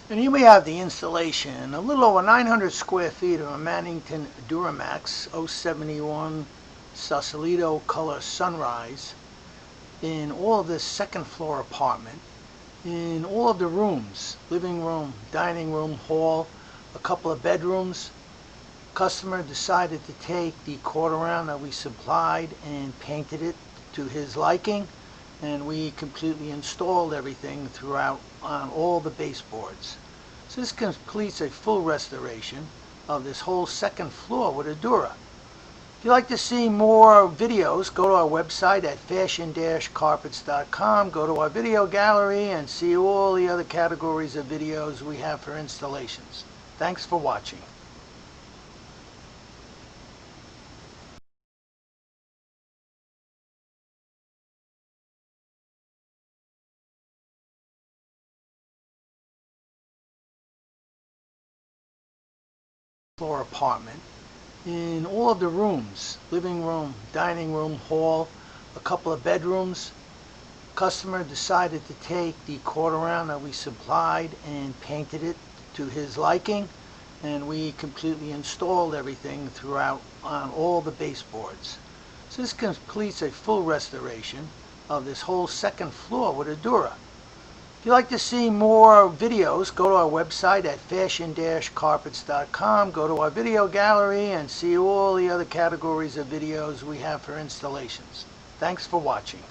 And here we have the installation, a little over 900 square feet of a Mannington Adura Max 071 Sausalito color sunrise in all of this second floor apartment, in all of the rooms, living room, dining room, hall, a couple of bedrooms. Customer decided to take the quarter round that we supplied and painted it to his liking, and we completely installed everything throughout on all the baseboards. So this completes a full restoration of this whole second floor with Adura. If you'd like to see more videos, go to our website at fashion-carpets.com. Go to our video gallery and see all the other categories of videos we have for installations. Thanks for watching. Floor apartment, in all of the rooms, living room, dining room, hall, a couple of bedrooms. Customer decided to take the quarter round that we supplied and painted it to his liking, and we completely installed everything throughout on all the baseboards. So this completes a full restoration of this whole second floor with Adura. If you'd like to see more videos, go to our website at fashion-carpets.com. Go to our video gallery and see all the other categories of videos we have for installations. Thanks for watching.